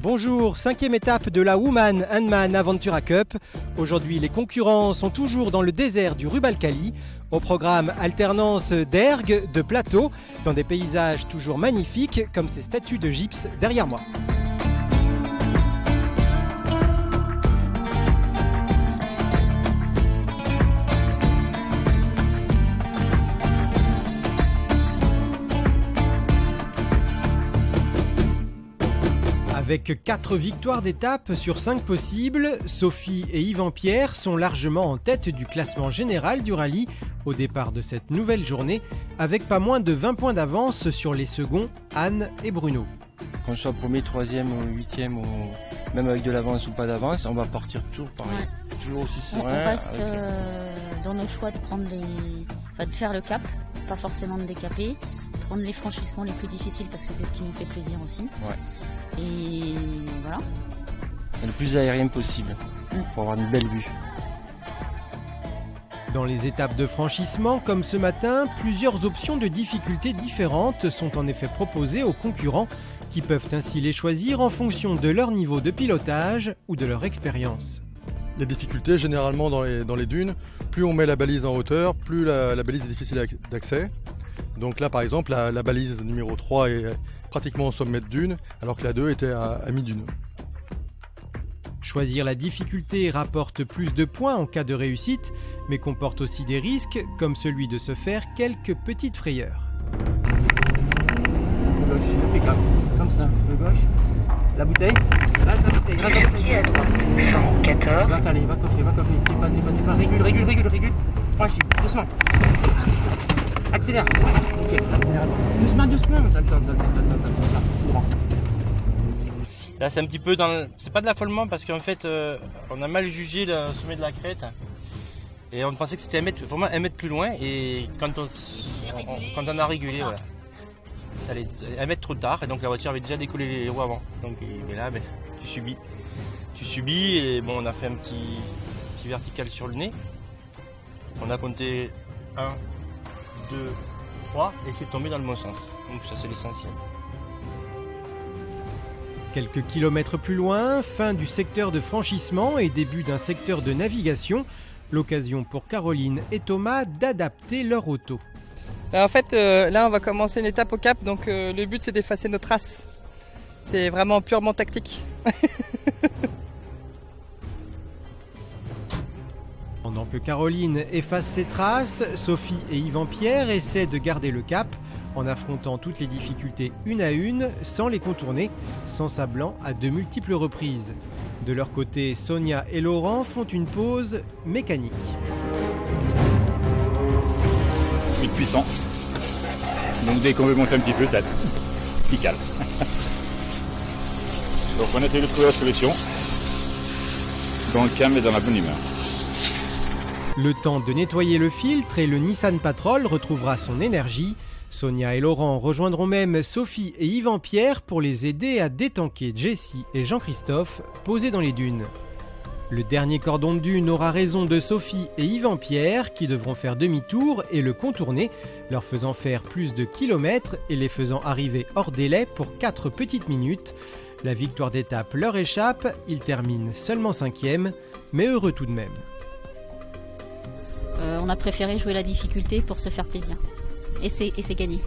Bonjour, 5e étape de la Woman and Man Aventura Cup. Aujourd'hui, les concurrents sont toujours dans le désert du Rubalcali. Au programme, alternance d'ergues, de plateaux, dans des paysages toujours magnifiques comme ces statues de gypse derrière moi. Avec 4 victoires d'étape sur 5 possibles, Sophie et Yvan Pierre sont largement en tête du classement général du rallye au départ de cette nouvelle journée, avec pas moins de 20 points d'avance sur les seconds Anne et Bruno. Qu'on soit premier, troisième ou huitième, ou même avec de l'avance ou pas d'avance, on va partir toujours pareil, toujours aussi serein. On reste dans nos choix de prendre de faire le cap, pas forcément de décaper, prendre les franchissements les plus difficiles parce que c'est ce qui nous fait plaisir aussi. Ouais. Et voilà. Le plus aérien possible pour avoir une belle vue. Dans les étapes de franchissement, comme ce matin, plusieurs options de difficultés différentes sont en effet proposées aux concurrents qui peuvent ainsi les choisir en fonction de leur niveau de pilotage ou de leur expérience. Les difficultés, généralement dans les dunes, plus on met la balise en hauteur, plus la balise est difficile d'accès. Donc là par exemple, la balise numéro 3 est pratiquement au sommet de dune, alors que la 2 était à mi-dune. Choisir la difficulté rapporte plus de points en cas de réussite, mais comporte aussi des risques, comme celui de se faire quelques petites frayeurs. Le gauche, impeccable, comme ça, le gauche. La bouteille, reste la bouteille, reste la bouteille. À droite, 114. Va caler, va coffrer, t'es pas, régule, franchis, doucement. Accélère, ok, accélère. Doucement, t'as le temps, droit. Là c'est un petit peu c'est pas de l'affolement parce qu'en fait on a mal jugé le sommet de la crête et on pensait que c'était vraiment un mètre plus loin et quand on a régulé, voilà, ça allait 1 mètre trop tard et donc la voiture avait déjà décollé les roues avant. Donc et là tu subis et bon on a fait un petit vertical sur le nez. On a compté 1, 2, 3 et c'est tombé dans le bon sens. Donc ça c'est l'essentiel. Quelques kilomètres plus loin, fin du secteur de franchissement et début d'un secteur de navigation, l'occasion pour Caroline et Thomas d'adapter leur auto. En fait, là on va commencer une étape au cap, donc le but c'est d'effacer nos traces. C'est vraiment purement tactique. Pendant que Caroline efface ses traces, Sophie et Yvan Pierre essaient de garder le cap en affrontant toutes les difficultés une à une sans les contourner, s'ensablant à de multiples reprises. De leur côté, Sonia et Laurent font une pause mécanique. Une puissance. Donc dès qu'on veut monter un petit peu, ça picale. Donc on essaie de trouver la solution dans le calme et dans la bonne humeur. Le temps de nettoyer le filtre et le Nissan Patrol retrouvera son énergie. Sonia et Laurent rejoindront même Sophie et Yvan Pierre pour les aider à détanker Jessie et Jean-Christophe posés dans les dunes. Le dernier cordon de dune aura raison de Sophie et Yvan Pierre qui devront faire demi-tour et le contourner, leur faisant faire plus de kilomètres et les faisant arriver hors délai pour 4 petites minutes. La victoire d'étape leur échappe, ils terminent seulement 5e, mais heureux tout de même. On a préféré jouer la difficulté pour se faire plaisir. Et c'est gagné.